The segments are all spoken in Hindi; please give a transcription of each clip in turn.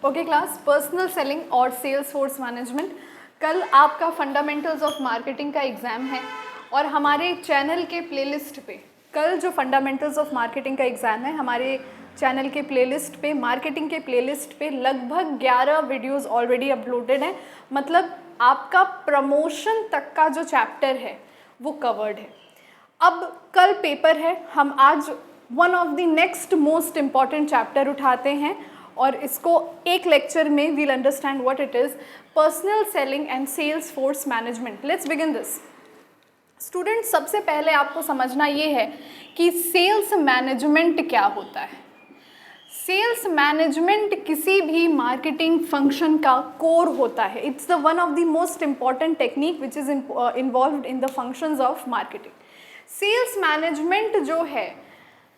ओके क्लास, पर्सनल सेलिंग और सेल्स फोर्स मैनेजमेंट। कल आपका फंडामेंटल्स ऑफ मार्केटिंग का एग्ज़ाम है और हमारे चैनल के प्लेलिस्ट पे कल जो फंडामेंटल्स ऑफ मार्केटिंग का एग्ज़ाम है, हमारे चैनल के प्लेलिस्ट पे, मार्केटिंग के प्लेलिस्ट पे लगभग 11 वीडियोस ऑलरेडी अपलोडेड हैं। मतलब आपका प्रमोशन तक का जो चैप्टर है वो कवर्ड है। अब कल पेपर है, हम आज one of the next most important chapter उठाते हैं और इसको एक लेक्चर में we'll understand what it is, personal selling and sales force management. Let's begin this. Student, सबसे पहले आपको समझना ये है कि सेल्स मैनेजमेंट क्या होता है। सेल्स मैनेजमेंट किसी भी मार्केटिंग फंक्शन का कोर होता है। It's the one of the most important technique which is involved in the functions of marketing. Sales management जो है,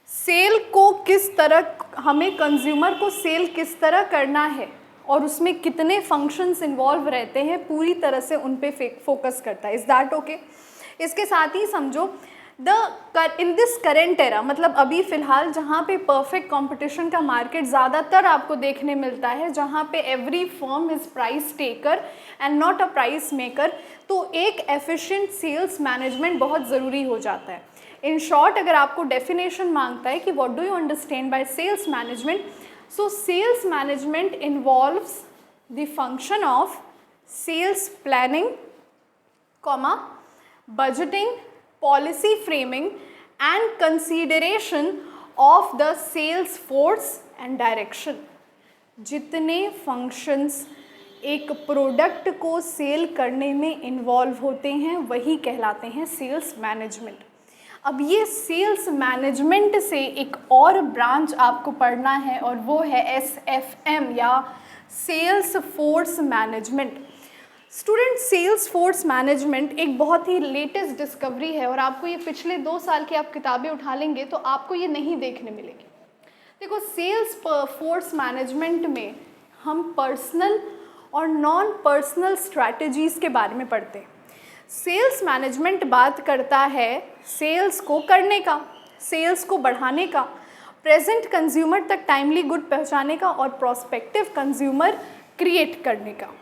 सेल को किस तरह, हमें कंज्यूमर को सेल किस तरह करना है और उसमें कितने फंक्शंस इन्वॉल्व रहते हैं, पूरी तरह से उन पे फोकस करता है। Is that okay? इसके साथ ही समझो इन दिस करेंट एरा, मतलब अभी फ़िलहाल जहाँ पे परफेक्ट कंपटीशन का मार्केट ज़्यादातर आपको देखने मिलता है, जहाँ पे every firm is price taker and not a price maker, तो एक एफिशिएंट सेल्स मैनेजमेंट बहुत ज़रूरी हो जाता है। इन शॉर्ट, अगर आपको डेफिनेशन मांगता है कि what do you understand by sales management, so sales management involves the function of sales planning, budgeting, policy framing and consideration of the sales force and direction। जितने फंक्शंस एक प्रोडक्ट को सेल करने में इन्वॉल्व होते हैं वही कहलाते हैं सेल्स मैनेजमेंट। अब ये सेल्स मैनेजमेंट से एक और ब्रांच आपको पढ़ना है और वो है SFM या sales force management. Student, sales force management एक बहुत ही लेटेस्ट डिस्कवरी है और आपको ये पिछले 2 साल की आप किताबें उठा लेंगे तो आपको ये नहीं देखने मिलेगी। देखो, सेल्स फोर्स मैनेजमेंट में हम पर्सनल और नॉन पर्सनल स्ट्रैटेजीज़ के बारे में पढ़ते हैं। सेल्स मैनेजमेंट बात करता है सेल्स को करने का, सेल्स को बढ़ाने का, प्रेजेंट कंज्यूमर तक टाइमली गुड पहुंचाने का और प्रोस्पेक्टिव कंज्यूमर क्रिएट करने का।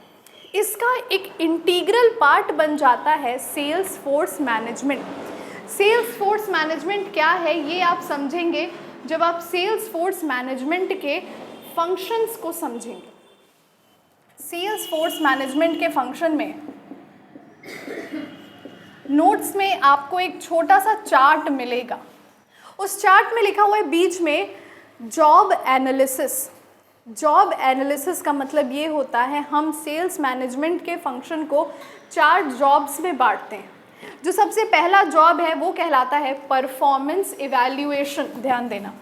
इसका एक इंटीग्रल पार्ट बन जाता है sales force management. Sales force management क्या है ये आप समझेंगे जब आप सेल्स फोर्स मैनेजमेंट के फंक्शंस को समझेंगे। सेल्स फोर्स मैनेजमेंट के फंक्शन में नोट्स में आपको एक छोटा सा चार्ट मिलेगा। उस चार्ट में लिखा हुआ है बीच में जॉब एनालिसिस। जॉब एनालिसिस का मतलब ये होता है हम सेल्स मैनेजमेंट के फंक्शन को 4 जॉब्स में बांटते हैं। जो सबसे पहला जॉब है वो कहलाता है परफॉर्मेंस इवैल्यूएशन। ध्यान देना,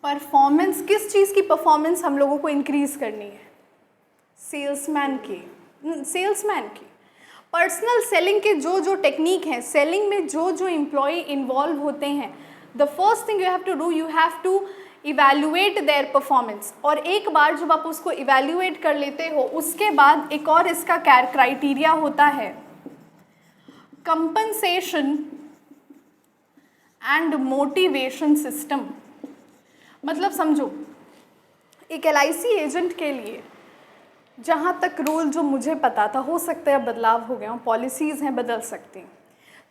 परफॉर्मेंस, किस चीज़ की परफॉर्मेंस हम लोगों को इंक्रीज करनी है? सेल्समैन की। पर्सनल सेलिंग के जो जो टेक्निक हैं, सेलिंग में जो जो एम्प्लॉय इन्वॉल्व होते हैं, the first thing you have to do, you have to evaluate their performance. और एक बार जब आप उसको इवैल्यूएट कर लेते हो, उसके बाद एक और इसका क्राइटेरिया होता है कंपनसेशन एंड मोटिवेशन सिस्टम। मतलब समझो, एक LIC एजेंट के लिए जहाँ तक रूल जो मुझे पता था, हो सकता है बदलाव हो गया हो, पॉलिसीज़ हैं, बदल सकती हैं।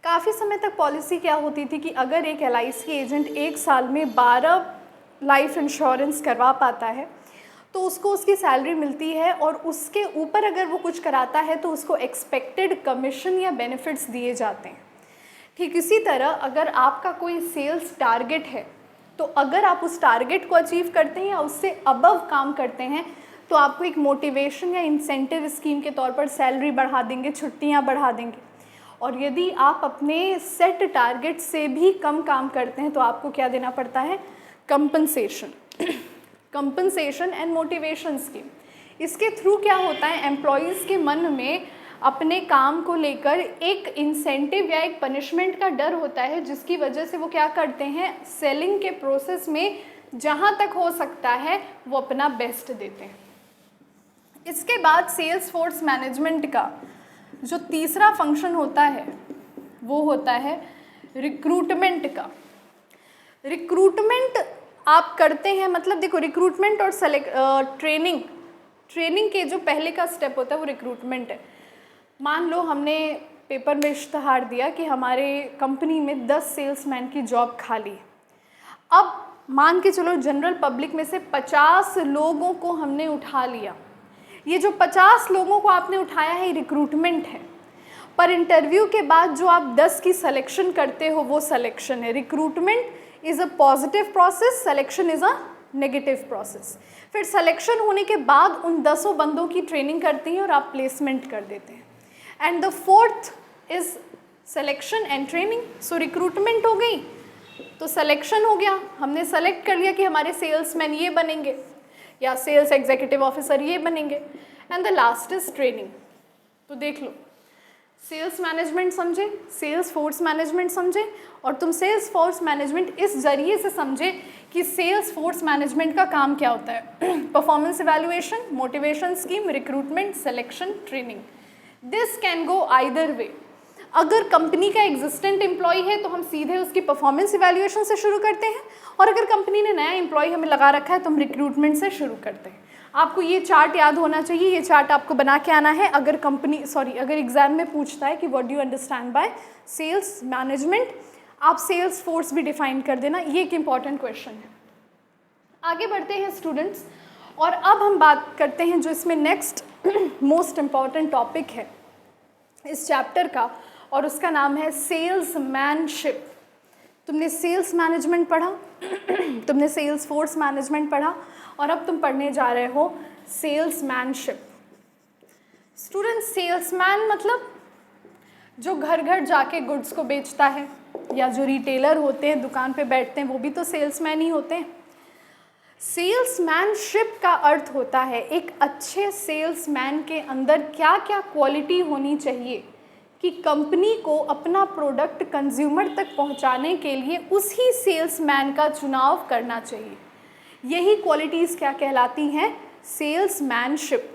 काफ़ी समय तक पॉलिसी क्या होती थी कि अगर एक LIC एजेंट 1 साल में 12 लाइफ इंश्योरेंस करवा पाता है तो उसको उसकी सैलरी मिलती है और उसके ऊपर अगर वो कुछ कराता है तो उसको एक्सपेक्टेड कमीशन या बेनिफिट्स दिए जाते हैं। ठीक इसी तरह अगर आपका कोई सेल्स टारगेट है तो अगर आप उस टारगेट को अचीव करते हैं या उससे अबव काम करते हैं तो आपको एक मोटिवेशन या इंसेंटिव स्कीम के तौर पर सैलरी बढ़ा देंगे, छुट्टियां बढ़ा देंगे। और यदि आप अपने सेट टारगेट से भी कम काम करते हैं तो आपको क्या देना पड़ता है? Compensation. Compensation and motivation scheme. इसके थ्रू क्या होता है, एम्प्लॉयज़ के मन में अपने काम को लेकर एक इंसेंटिव या एक पनिशमेंट का डर होता है, जिसकी वजह से वो क्या करते हैं, सेलिंग के प्रोसेस में जहाँ तक हो सकता है वो अपना बेस्ट देते हैं। इसके बाद सेल्स फोर्स मैनेजमेंट का जो तीसरा फंक्शन होता है वो होता है रिक्रूटमेंट का। रिक्रूटमेंट आप करते हैं, मतलब देखो रिक्रूटमेंट और ट्रेनिंग के जो पहले का स्टेप होता है वो रिक्रूटमेंट है। मान लो हमने पेपर में इश्तहार दिया कि हमारे कंपनी में 10 सेल्समैन की जॉब खाली है। अब मान के चलो जनरल पब्लिक में से 50 लोगों को हमने उठा लिया। ये जो 50 लोगों को आपने उठाया है, रिक्रूटमेंट है। पर इंटरव्यू के बाद जो आप 10 की सिलेक्शन करते हो वो सिलेक्शन है। Recruitment is a positive process, selection is a negative process. फिर सिलेक्शन होने के बाद उन 10 बंदों की ट्रेनिंग करती हैं और आप प्लेसमेंट कर देते हैं। And the fourth is selection and training. So recruitment हो गई तो सिलेक्शन हो गया, हमने सेलेक्ट कर लिया कि हमारे सेल्समैन ये बनेंगे या सेल्स एग्जीक्यूटिव ऑफिसर ये बनेंगे। And the last is training. तो देख लो, सेल्स मैनेजमेंट समझे, सेल्स फोर्स मैनेजमेंट समझे, और तुम सेल्स फोर्स मैनेजमेंट इस जरिए से समझे कि सेल्स फोर्स मैनेजमेंट का काम क्या होता है। Performance evaluation, motivation scheme, recruitment, selection, training. This can go either way. अगर कंपनी का एग्जिस्टेंट एम्प्लॉय है तो हम सीधे उसकी परफॉर्मेंस इवैल्यूएशन से शुरू करते हैं, और अगर कंपनी ने नया एम्प्लॉय हमें लगा रखा है तो हम रिक्रूटमेंट से शुरू करते हैं। आपको ये चार्ट याद होना चाहिए, ये चार्ट आपको बना के आना है। अगर एग्जाम में पूछता है कि what do you understand by sales management, आप सेल्स फोर्स भी डिफाइन कर देना, ये एक इम्पॉर्टेंट क्वेश्चन है। आगे बढ़ते हैं स्टूडेंट्स, और अब हम बात करते हैं जो इसमें नेक्स्ट मोस्ट इम्पॉर्टेंट टॉपिक है इस चैप्टर का, और उसका नाम है सेल्समैनशिप। तुमने सेल्स मैनेजमेंट पढ़ा, तुमने सेल्स फोर्स मैनेजमेंट पढ़ा, और अब तुम पढ़ने जा रहे हो सेल्समैनशिप। स्टूडेंट, सेल्समैन मतलब जो घर घर जाके गुड्स को बेचता है, या जो रिटेलर होते हैं दुकान पे बैठते हैं, वो भी तो सेल्समैन ही होते हैं। सेल्समैनशिप का अर्थ होता है एक अच्छे सेल्समैन के अंदर क्या क्या क्वालिटी होनी चाहिए कि कंपनी को अपना प्रोडक्ट कंज्यूमर तक पहुंचाने के लिए उसी सेल्समैन का चुनाव करना चाहिए। यही क्वालिटीज़ क्या कहलाती हैं? सेल्समैनशिप।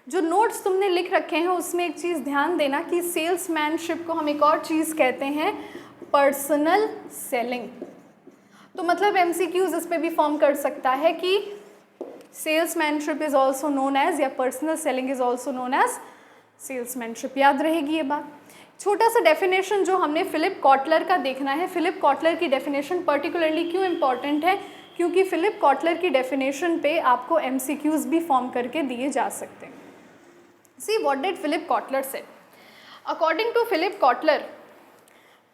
जो नोट्स तुमने लिख रखे हैं उसमें एक चीज़ ध्यान देना कि सेल्समैनशिप को हम एक और चीज़ कहते हैं, पर्सनल सेलिंग। तो मतलब एमसीक्यूज इस पे भी फॉर्म कर सकता है कि salesmanship is also known as, या personal selling is also known as salesmanship. याद रहेगी ये बात। छोटा सा डेफिनेशन जो हमने फिलिप कॉटलर का देखना है। फिलिप कॉटलर की डेफिनेशन पर्टिकुलरली क्यों इम्पॉर्टेंट है? क्योंकि फिलिप कॉटलर की डेफिनेशन पे आपको एमसीक्यूज भी फॉर्म करके दिए जा सकते हैं। See what did Philip Kotler say? According to Philip Kotler,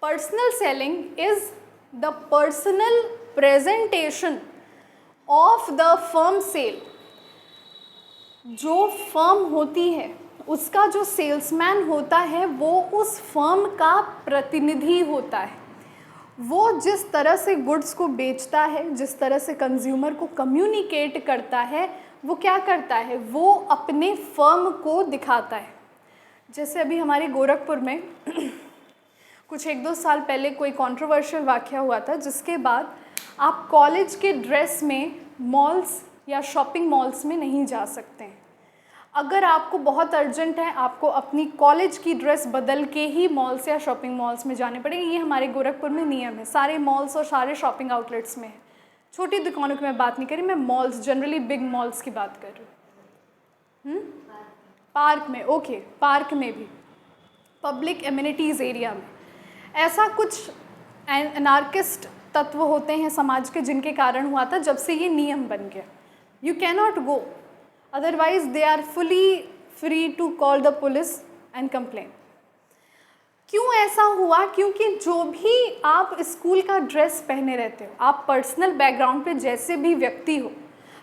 personal selling is the personal presentation of the firm sale. जो फर्म होती है उसका जो सेल्समैन होता है वो उस फर्म का प्रतिनिधि होता है। वो जिस तरह से गुड्स को बेचता है, जिस तरह से कंज्यूमर को कम्युनिकेट करता है, वो क्या करता है? वो अपने फर्म को दिखाता है। जैसे अभी हमारे गोरखपुर में कुछ 1-2 साल पहले कोई कंट्रोवर्शियल वाक़या हुआ था, जिसके बाद आप कॉलेज के ड्रेस में मॉल्स या शॉपिंग मॉल्स में नहीं जा सकते हैं। अगर आपको बहुत अर्जेंट है, आपको अपनी कॉलेज की ड्रेस बदल के ही मॉल्स या शॉपिंग मॉल्स में जाने पड़ेंगे। ये हमारे गोरखपुर में नियम है, सारे मॉल्स और सारे शॉपिंग आउटलेट्स में है। छोटी दुकानों की मैं बात नहीं कर रही, मैं मॉल्स, जनरली बिग मॉल्स की बात कर रही हूँ। पार्क में, ओके, पार्क में भी, पब्लिक एमिनिटीज़ एरिया में। ऐसा कुछ एनार्किस्ट तत्व होते हैं समाज के जिनके कारण हुआ था, जब से ये नियम बन गया। You can not go, otherwise they are fully free to call the police and complain. क्यों ऐसा हुआ? क्योंकि जो भी आप स्कूल का ड्रेस पहने रहते हो, आप पर्सनल बैकग्राउंड पे जैसे भी व्यक्ति हो,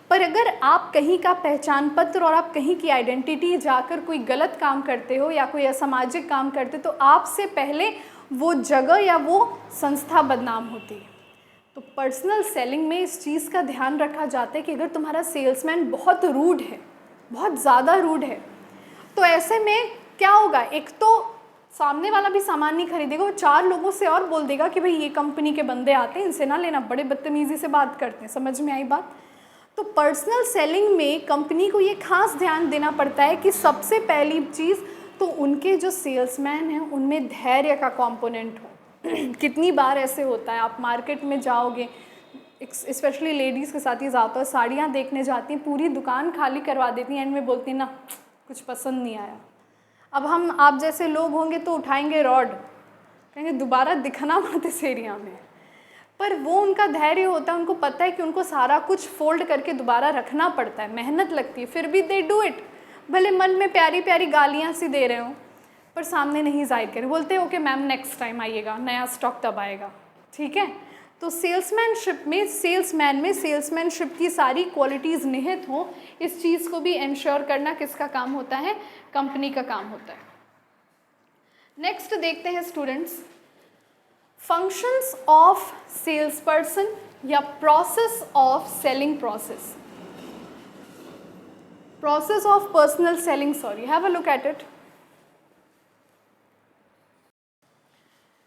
पर अगर आप कहीं का पहचान पत्र और आप कहीं की आइडेंटिटी जाकर कोई गलत काम करते हो या कोई असामाजिक काम करते हो, तो आपसे पहले वो जगह या वो संस्था बदनाम होती है। तो पर्सनल सेलिंग में इस चीज़ का ध्यान रखा जाता है कि अगर तुम्हारा सेल्समैन बहुत रूड है, बहुत ज़्यादा रूड है, तो ऐसे में क्या होगा? एक तो सामने वाला भी सामान नहीं खरीदेगा, वो 4 लोगों से और बोल देगा कि भाई ये कंपनी के बंदे आते हैं, इनसे ना लेना, बड़े बदतमीज़ी से बात करते हैं। समझ में आई बात? तो पर्सनल सेलिंग में कंपनी को ये खास ध्यान देना पड़ता है कि सबसे पहली चीज़ तो उनके जो सेल्समैन हैं उनमें धैर्य का कंपोनेंट हो। कितनी बार ऐसे होता है, आप मार्केट में जाओगे, स्पेशली लेडीज़ के साथ ही ज़्यादातर साड़ियाँ देखने जाती हैं, पूरी दुकान खाली करवा देती हैं, एंड में बोलती हैं ना कुछ पसंद नहीं आया। अब हम आप जैसे लोग होंगे तो उठाएंगे रॉड, कहेंगे दोबारा दिखना मत इस एरिया में, पर वो उनका धैर्य होता है, उनको पता है कि उनको सारा कुछ फोल्ड करके दोबारा रखना पड़ता है, मेहनत लगती है, फिर भी दे डू इट। भले मन में प्यारी प्यारी गालियाँ सी दे रहे हो पर सामने नहीं जाहिर करें, बोलते हैं ओके मैम नेक्स्ट टाइम आइएगा, नया स्टॉक तब आएगा, ठीक है। तो सेल्समैनशिप में, सेल्समैनशिप की सारी क्वालिटीज़ निहित हों, इस चीज़ को भी इंश्योर करना किसका काम होता है, कंपनी का काम होता है। नेक्स्ट देखते हैं students, functions of sales person या process of selling process, process of personal selling, sorry, have a look at it.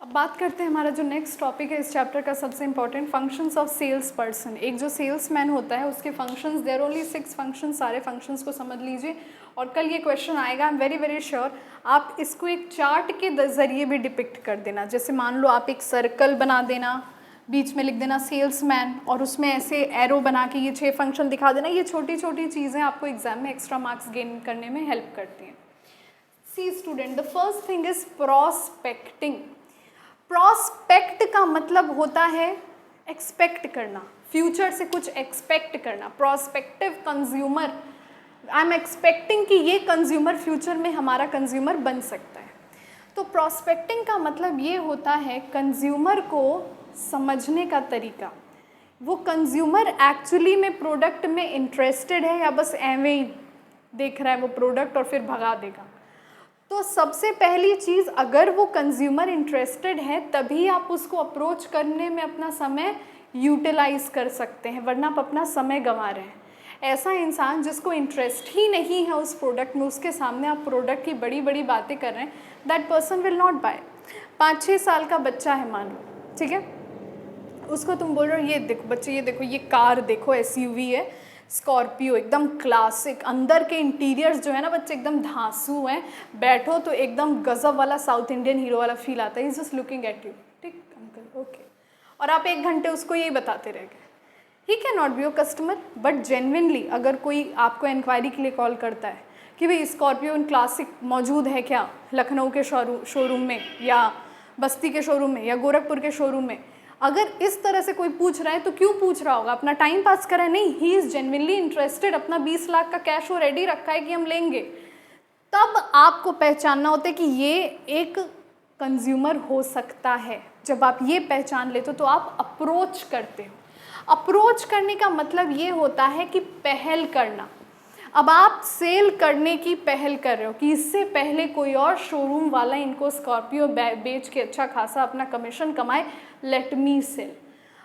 अब बात करते हैं, हमारा जो नेक्स्ट टॉपिक है इस चैप्टर का सबसे important, functions of sales person. एक जो सेल्समैन होता है उसके फंक्शंस, देयर ओनली 6 फंक्शंस, सारे फंक्शंस को समझ लीजिए। और कल ये क्वेश्चन आएगा, I am very very sure, आप इसको एक चार्ट के ज़रिए भी डिपिक्ट कर देना। जैसे मान लो आप एक सर्कल बना देना, बीच में लिख देना सेल्समैन, और उसमें ऐसे एरो बना के ये 6 फंक्शन दिखा देना। ये छोटी छोटी चीज़ें आपको एग्जाम में एक्स्ट्रा मार्क्स गेन करने में हेल्प करती हैं। See student, the first thing is prospecting. Prospect का मतलब होता है एक्सपेक्ट करना, फ्यूचर से कुछ एक्सपेक्ट करना। Prospective consumer, I am expecting कि ये कंज्यूमर फ्यूचर में हमारा कंज्यूमर बन सकता है। तो प्रोस्पेक्टिंग का मतलब ये होता है कंज्यूमर को समझने का तरीका। वो कंज्यूमर एक्चुअली में प्रोडक्ट में इंटरेस्टेड है या बस एवं ही देख रहा है वो प्रोडक्ट और फिर भगा देगा। तो सबसे पहली चीज़, अगर वो कंज्यूमर इंटरेस्टेड है तभी आप उसको अप्रोच करने में अपना समय यूटिलाइज कर सकते हैं, वरना आप अपना समय गंवा रहे हैं। ऐसा इंसान जिसको इंटरेस्ट ही नहीं है उस प्रोडक्ट में, उसके सामने आप प्रोडक्ट की बड़ी बड़ी बातें कर रहे हैं, that person will not buy. 5-6 साल का बच्चा है मान लो, ठीक है, उसको तुम बोल रहे हो ये देखो बच्चे, ये देखो ये कार देखो, SUV है स्कॉर्पियो, एकदम क्लासिक, अंदर के इंटीरियर्स जो है ना बच्चे एकदम धांसू हैं, बैठो तो एकदम गजब वाला साउथ इंडियन हीरो वाला फील आता है, is just looking at you, ठीक अंकल ओके, और आप 1 घंटे उसको यही बताते रह गए। He can not be your customer, but genuinely अगर कोई आपको इंक्वायरी के लिए कॉल करता है कि भाई स्कॉर्पियो क्लासिक मौजूद है क्या लखनऊ के शोरूम में, या बस्ती के शोरूम में, या गोरखपुर के शोरूम में, अगर इस तरह से कोई पूछ रहा है तो क्यों पूछ रहा होगा, अपना टाइम पास करा है? नहीं, ही इज़ जेन्युइनली इंटरेस्टेड, अपना 20 लाख का कैश वो रेडी रखा है कि हम लेंगे। तब आपको पहचानना होता है कि ये एक कंज्यूमर हो सकता है। जब आप ये पहचान लेते हो तो आप अप्रोच करते हो। अप्रोच करने का मतलब ये होता है कि पहल करना। अब आप सेल करने की पहल कर रहे हो कि इससे पहले कोई और शोरूम वाला इनको स्कॉर्पियो बेच के अच्छा खासा अपना कमीशन कमाए, लेट मी सेल।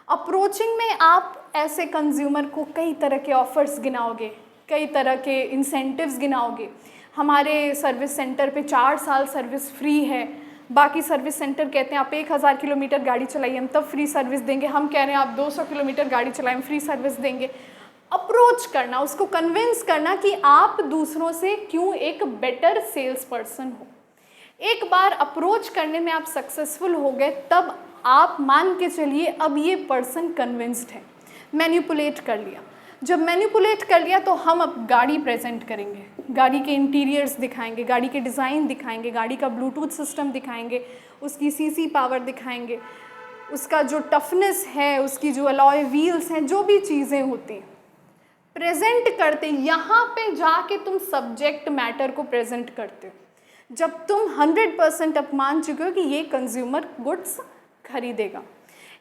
अप्रोचिंग में आप ऐसे कंज्यूमर को कई तरह के ऑफर्स गिनाओगे, कई तरह के इंसेंटिव्स गिनाओगे। हमारे सर्विस सेंटर पे 4 साल सर्विस फ्री है, बाकी सर्विस सेंटर कहते हैं आप 1000 किलोमीटर गाड़ी चलाइए हम तब फ्री सर्विस देंगे, हम कह रहे हैं आप 200 किलोमीटर गाड़ी चलाएं हम फ्री सर्विस देंगे। अप्रोच करना, उसको कन्विंस करना कि आप दूसरों से क्यों एक बेटर सेल्स पर्सन हो। एक बार अप्रोच करने में आप सक्सेसफुल हो गए तब आप मान के चलिए अब ये पर्सन कन्विंस्ड है, मैनिपुलेट कर लिया। जब मैनिपुलेट कर लिया तो हम अब गाड़ी प्रेजेंट करेंगे, गाड़ी के इंटीरियर्स दिखाएंगे, गाड़ी के डिज़ाइन दिखाएंगे, गाड़ी का ब्लूटूथ सिस्टम दिखाएंगे, उसकी सीसी पावर दिखाएंगे, उसका जो टफनेस है, उसकी जो अलॉय व्हील्स हैं, जो भी चीज़ें होती हैं प्रेजेंट करते। यहाँ पे जाके तुम सब्जेक्ट मैटर को प्रेजेंट करते हो जब तुम 100% अब मान चुके हो कि ये कंज्यूमर गुड्स खरीदेगा।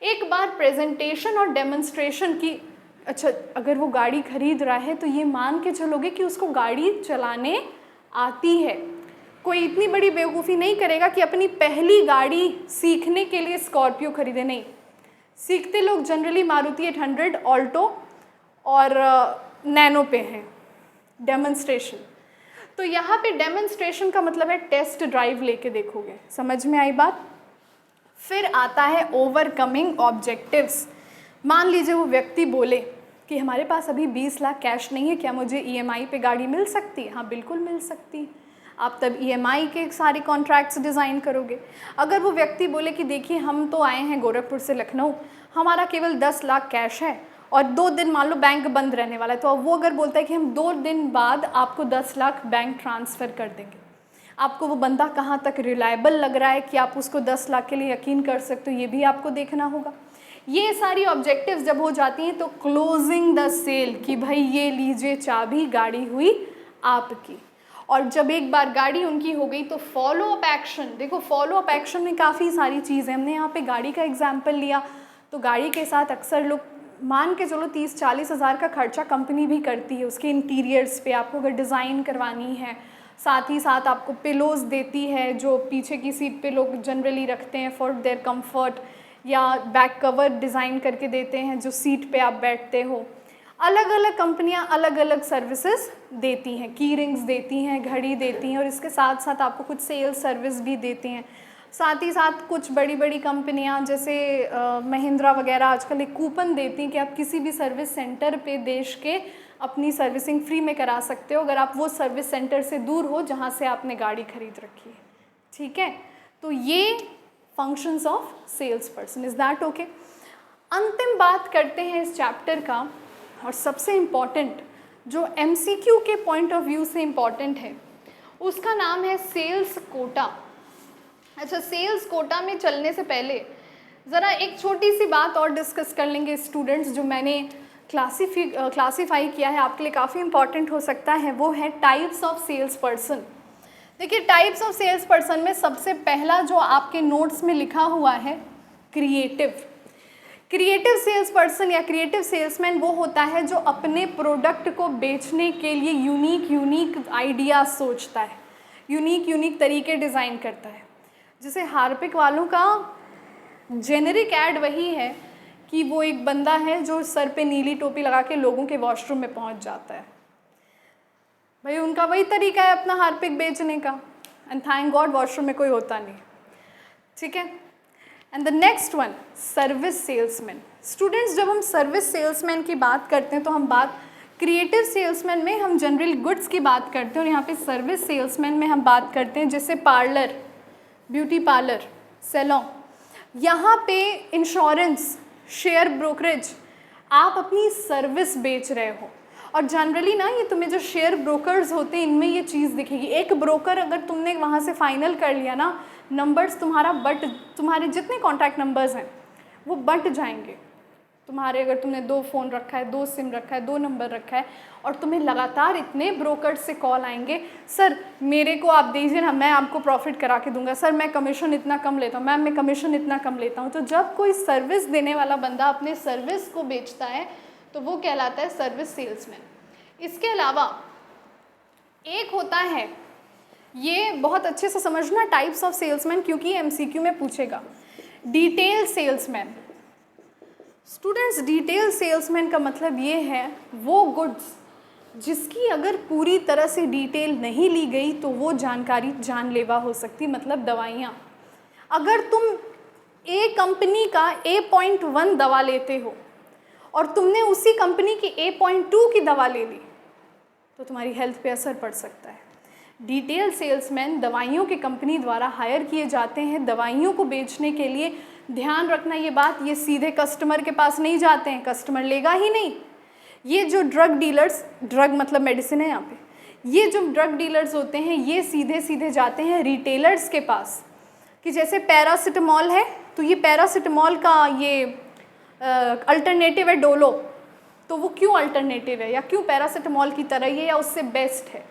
एक बार प्रेजेंटेशन और डेमोन्स्ट्रेशन की, अच्छा अगर वो गाड़ी खरीद रहा है तो ये मान के चलोगे कि उसको गाड़ी चलाने आती है। कोई इतनी बड़ी बेवकूफ़ी नहीं करेगा कि अपनी पहली गाड़ी सीखने के लिए स्कॉर्पियो खरीदे, नहीं। सीखते लोग जनरली मारुति 800, ऑल्टो और नैनो पे हैं। डेमोन्स्ट्रेशन, तो यहाँ पे डेमोन्स्ट्रेशन का मतलब है टेस्ट ड्राइव लेके देखोगे, समझ में आई बात। फिर आता है ओवरकमिंग ऑब्जेक्टिव्स। मान लीजिए वो व्यक्ति बोले कि हमारे पास अभी 20 लाख कैश नहीं है, क्या मुझे EMI पे गाड़ी मिल सकती है? हाँ बिल्कुल मिल सकती है। आप तब EMI के सारे कॉन्ट्रैक्ट्स डिज़ाइन करोगे। अगर वो व्यक्ति बोले कि देखिए हम तो आए हैं गोरखपुर से लखनऊ, हमारा केवल 10 लाख कैश है और 2 दिन मान लो बैंक बंद रहने वाला है, तो अब वो अगर बोलता है कि हम 2 दिन बाद आपको 10 लाख बैंक ट्रांसफ़र कर देंगे, आपको वो बंदा कहाँ तक रिलायबल लग रहा है कि आप उसको 10 लाख के लिए यकीन कर सकते हो, ये भी आपको देखना होगा। ये सारी ऑब्जेक्टिव्स जब हो जाती हैं तो क्लोजिंग द सेल कि भाई ये लीजिए चाबी, गाड़ी हुई आपकी। और जब एक बार गाड़ी उनकी हो गई तो फॉलो अप एक्शन, देखो फॉलो अप एक्शन में काफ़ी सारी चीज़ें, हमने यहाँ पे गाड़ी का एग्जाम्पल लिया, तो गाड़ी के साथ अक्सर लोग मान के चलो 30-40 हज़ार का खर्चा कंपनी भी करती है उसके इंटीरियर्स पे, आपको अगर डिज़ाइन करवानी है, साथ ही साथ आपको पिलोज़ देती है जो पीछे की सीट पे लोग जनरली रखते हैं फॉर देयर कंफर्ट, या बैक कवर डिज़ाइन करके देते हैं जो सीट पे आप बैठते हो। अलग अलग कंपनियां अलग अलग सर्विसेज देती हैं, की रिंग्स देती हैं, घड़ी देती हैं, और इसके साथ साथ आपको कुछ सेल्स सर्विस भी देती हैं। साथ ही साथ कुछ बड़ी बड़ी कंपनियां जैसे महिंद्रा वगैरह आजकल एक कूपन देती हैं कि आप किसी भी सर्विस सेंटर पे देश के अपनी सर्विसिंग फ्री में करा सकते हो अगर आप वो सर्विस सेंटर से दूर हो जहाँ से आपने गाड़ी खरीद रखी है। ठीक है, तो ये functions of sales person, is that okay. अंतिम बात करते हैं इस चैप्टर का, और सबसे इम्पॉर्टेंट जो MCQ के पॉइंट ऑफ व्यू से इम्पॉर्टेंट है, उसका नाम है सेल्स कोटा। अच्छा, सेल्स कोटा में चलने से पहले ज़रा एक छोटी सी बात और डिस्कस कर लेंगे स्टूडेंट्स, जो मैंने क्लासीफाई किया है, आपके लिए काफ़ी इंपॉर्टेंट हो सकता है, वो है टाइप्स ऑफ सेल्स पर्सन। देखिए, टाइप्स ऑफ सेल्स पर्सन में सबसे पहला जो आपके नोट्स में लिखा हुआ है क्रिएटिव। क्रिएटिव सेल्स पर्सन या क्रिएटिव सेल्समैन वो होता है जो अपने प्रोडक्ट को बेचने के लिए यूनिक आइडिया सोचता है, यूनिक तरीके डिज़ाइन करता है। जैसे हार्पिक वालों का जेनेरिक ऐड वही है कि वो एक बंदा है जो सर पे नीली टोपी लगा के लोगों के वॉशरूम में पहुंच जाता है, भाई उनका वही तरीका है अपना हार्पिक बेचने का, एंड थैंक गॉड वॉशरूम में कोई होता नहीं। ठीक है, and the next one service salesman. Students, जब हम सर्विस सेल्समैन की बात करते हैं तो हम बात क्रिएटिव सेल्समैन में हम जनरल गुड्स की बात करते हैं, और यहाँ पे सर्विस सेल्समैन में हम बात करते हैं जैसे पार्लर, ब्यूटी पार्लर, सैलून, यहाँ पे इंश्योरेंस, शेयर ब्रोकरेज, आप अपनी सर्विस बेच रहे हो। और जनरली ना ये तुम्हें जो शेयर ब्रोकर्स होते हैं इनमें ये चीज़ दिखेगी, एक ब्रोकर अगर तुमने वहाँ से फाइनल कर लिया ना, नंबर्स तुम्हारे जितने कॉन्टैक्ट नंबर्स हैं वो बट जाएंगे तुम्हारे। अगर तुमने 2 फ़ोन रखा है, 2 सिम रखा है, 2 नंबर रखा है, और तुम्हें लगातार इतने ब्रोकर्स से कॉल आएंगे, सर मेरे को आप दीजिए ना, मैं आपको प्रॉफिट करा के दूंगा, सर मैं कमीशन इतना कम लेता हूँ, मैम मैं कमीशन इतना कम लेता हूँ। तो जब कोई सर्विस देने वाला बंदा अपने सर्विस को बेचता है तो वो कहलाता है सर्विस सेल्समैन। इसके अलावा एक होता है, ये बहुत अच्छे से समझना टाइप्स ऑफ सेल्समैन, क्योंकि MCQ में पूछेगा, detail salesman. Students, detail salesman का मतलब ये है वो गुड्स जिसकी अगर पूरी तरह से डिटेल नहीं ली गई तो वो जानकारी जानलेवा हो सकती। मतलब दवाइयाँ, अगर तुम A कंपनी का A.1 दवा लेते हो और तुमने उसी कंपनी की A.2 की दवा ले ली तो तुम्हारी हेल्थ पे असर पड़ सकता है। डिटेल सेल्समैन दवाइयों की कंपनी द्वारा हायर किए जाते हैं दवाइयों को बेचने के लिए। ध्यान रखना ये बात, ये सीधे कस्टमर के पास नहीं जाते हैं, कस्टमर लेगा ही नहीं। ये जो ड्रग डीलर्स, ड्रग मतलब मेडिसिन है यहाँ पे, ये जो ड्रग डीलर्स होते हैं ये सीधे सीधे जाते हैं रिटेलर्स के पास, कि जैसे पैरासिटामॉल है तो ये पैरासिटामॉल का ये अल्टरनेटिव है डोलो, तो वो क्यों अल्टरनेटिव है या क्यों पैरासिटामॉल की तरह ये या उससे बेस्ट है?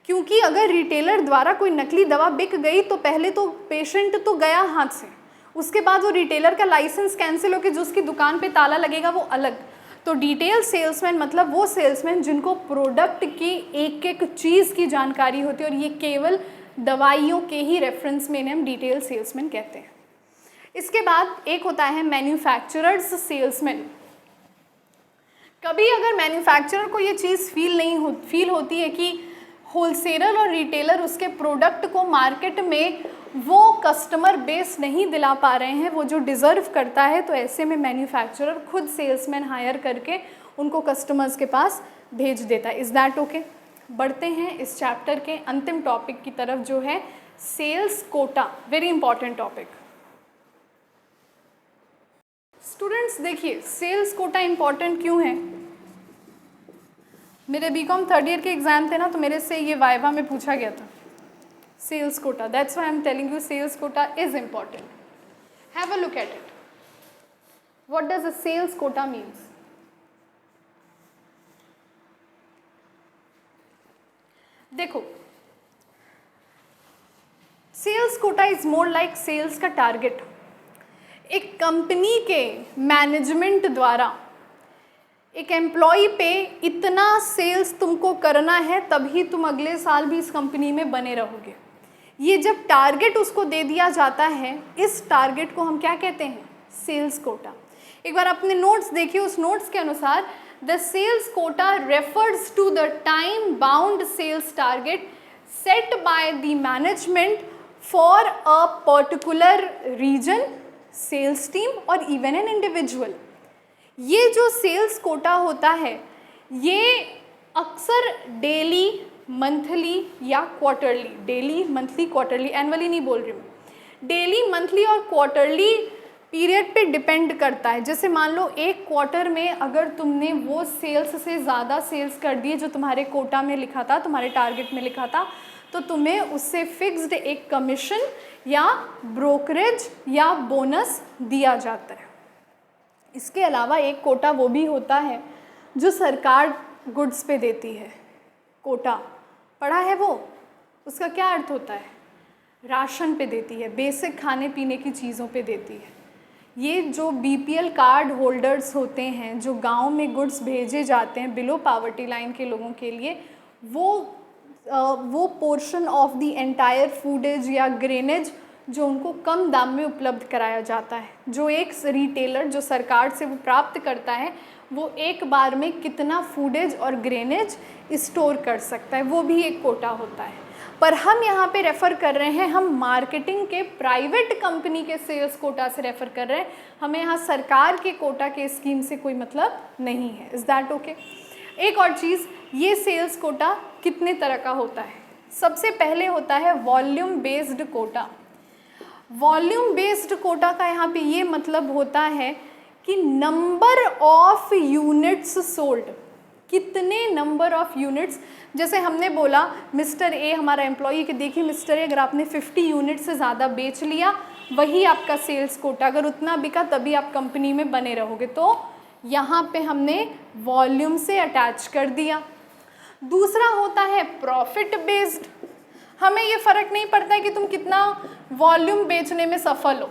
क्योंकि अगर रिटेलर द्वारा कोई नकली दवा बिक गई तो पहले तो पेशेंट तो गया हाथ से, उसके बाद वो रिटेलर का लाइसेंस कैंसिल होकर जो उसकी दुकान पे ताला लगेगा वो अलग। तो डिटेल सेल्समैन मतलब वो सेल्समैन जिनको प्रोडक्ट की एक एक चीज़ की जानकारी होती है, और ये केवल दवाइयों के ही रेफरेंस में इन्हें हम डिटेल सेल्समैन कहते हैं। इसके बाद एक होता है मैन्युफैक्चरर्स सेल्समैन। कभी अगर मैन्युफैक्चरर को ये चीज़ फील होती है कि होलसेलर और रिटेलर उसके प्रोडक्ट को मार्केट में वो कस्टमर बेस नहीं दिला पा रहे हैं वो जो डिज़र्व करता है, तो ऐसे में मैन्युफैक्चरर खुद सेल्समैन हायर करके उनको कस्टमर्स के पास भेज देता है। Is that okay? बढ़ते हैं इस चैप्टर के अंतिम टॉपिक की तरफ जो है sales quota, very important topic. Students देखिए, सेल्स कोटा इंपॉर्टेंट क्यों है? मेरे बीकॉम थर्ड ईयर के एग्जाम थे ना, तो मेरे से ये वाइवा में पूछा गया था sales quota. That's why I am telling you sales quota is important. Have a look at it. What does a sales quota means? देखो, sales quota is more like sales का टारगेट. एक कंपनी के मैनेजमेंट द्वारा एक एम्प्लॉय पे इतना सेल्स तुमको करना है, तभी तुम अगले साल भी इस कंपनी में बने रहोगे. ये जब टारगेट उसको दे दिया जाता है, इस टारगेट को हम क्या कहते हैं? Sales quota. एक बार अपने नोट्स देखिए, उस नोट्स के अनुसार the sales quota refers to the time bound sales target set by the management for a particular region, sales team और इवन एन इंडिविजुअल. ये जो सेल्स कोटा होता है, ये अक्सर डेली, मंथली या quarterly, daily, monthly, quarterly, annually नहीं बोल रही हूँ, डेली, मंथली और क्वार्टरली पीरियड पे डिपेंड करता है. जैसे मान लो एक क्वार्टर में अगर तुमने वो सेल्स से ज़्यादा सेल्स कर दिए जो तुम्हारे कोटा में लिखा था, तुम्हारे टारगेट में लिखा था, तो तुम्हें उससे फिक्स्ड एक कमीशन या ब्रोकरेज या बोनस दिया जाता है. इसके अलावा एक कोटा वो भी होता है जो सरकार गुड्स पे देती है. कोटा पढ़ा है वो? उसका क्या अर्थ होता है? राशन पे देती है, बेसिक खाने पीने की चीज़ों पे देती है. ये जो बीपीएल कार्ड होल्डर्स होते हैं, जो गांव में गुड्स भेजे जाते हैं बिलो पावर्टी लाइन के लोगों के लिए, वो पोर्शन ऑफ द एंटायर फूडेज या ग्रेनेज जो उनको कम दाम में उपलब्ध कराया जाता है. जो एक रिटेलर जो सरकार से वो प्राप्त करता है, वो एक बार में कितना फूडेज और ग्रेनेज स्टोर कर सकता है, वो भी एक कोटा होता है. पर हम यहाँ पे रेफ़र कर रहे हैं, हम मार्केटिंग के प्राइवेट कंपनी के सेल्स कोटा से रेफ़र कर रहे हैं. हमें यहाँ सरकार के कोटा के स्कीम से कोई मतलब नहीं है. Is that okay? एक और चीज़, ये सेल्स कोटा कितने तरह का होता है? सबसे पहले होता है volume based quota. Volume based quota का यहाँ पे ये मतलब होता है कि नंबर ऑफ यूनिट्स सोल्ड, कितने नंबर ऑफ यूनिट्स. जैसे हमने बोला मिस्टर ए हमारा एम्प्लॉई, कि देखिए मिस्टर ए, अगर आपने 50 यूनिट से ज़्यादा बेच लिया, वही आपका सेल्स कोटा, अगर उतना बिका तभी आप कंपनी में बने रहोगे. तो यहाँ पे हमने वॉल्यूम से अटैच कर दिया. दूसरा होता है प्रॉफिट बेस्ड. हमें ये फ़र्क नहीं पड़ता है कि तुम कितना वॉल्यूम बेचने में सफल हो.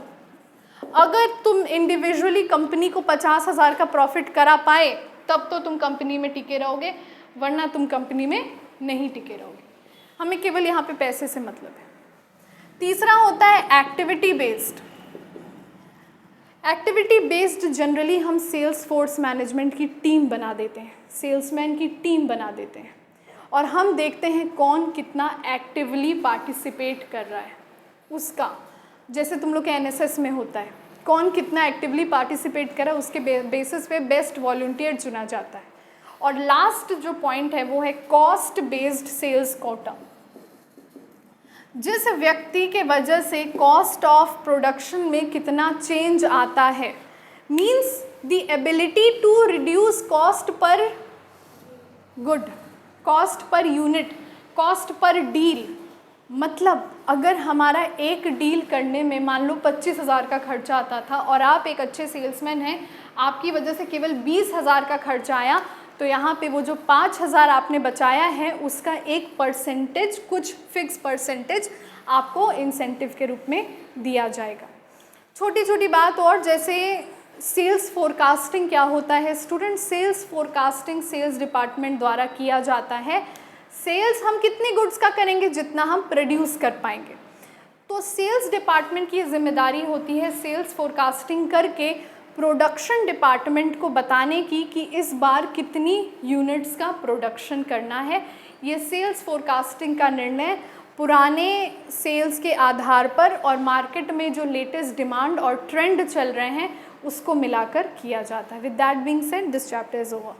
अगर तुम इंडिविजुअली कंपनी को 50,000 का प्रॉफिट करा पाए, तब तो तुम कंपनी में टिके रहोगे, वरना तुम कंपनी में नहीं टिके रहोगे. हमें केवल यहाँ पे पैसे से मतलब है. तीसरा होता है activity based. Activity based generally हम सेल्स फोर्स मैनेजमेंट की टीम बना देते हैं, सेल्समैन की टीम बना देते हैं, और हम देखते हैं कौन कितना एक्टिवली पार्टिसिपेट कर रहा है उसका. जैसे तुम लोग के एनएसएस में होता है, कौन कितना एक्टिवली पार्टिसिपेट कर रहा है, उसके बेसिस पे बेस्ट वॉलंटियर चुना जाता है. और लास्ट जो पॉइंट है वो है कॉस्ट बेस्ड सेल्स कोटा. जिस व्यक्ति के वजह से कॉस्ट ऑफ प्रोडक्शन में कितना चेंज आता है, means the ability to reduce cost per good, cost per unit, cost per deal. मतलब अगर हमारा एक डील करने में मान लो 25,000 का खर्चा आता था, और आप एक अच्छे सेल्समैन हैं, आपकी वजह से केवल 20,000 का खर्चा आया, तो यहाँ पे वो जो 5,000 आपने बचाया है, उसका एक परसेंटेज, कुछ फिक्स परसेंटेज आपको इंसेंटिव के रूप में दिया जाएगा. छोटी छोटी बात और, जैसे सेल्स फोरकास्टिंग क्या होता है student? Sales forecasting sales department द्वारा किया जाता है. सेल्स हम कितनी गुड्स का करेंगे? जितना हम प्रोड्यूस कर पाएंगे. तो सेल्स डिपार्टमेंट की जिम्मेदारी होती है सेल्स फोरकास्टिंग करके प्रोडक्शन डिपार्टमेंट को बताने की कि इस बार कितनी यूनिट्स का प्रोडक्शन करना है. ये सेल्स फोरकास्टिंग का निर्णय पुराने सेल्स के आधार पर और मार्केट में जो लेटेस्ट डिमांड और ट्रेंड चल रहे हैं उसको मिलाकर किया जाता है. With that being said, this chapter is over.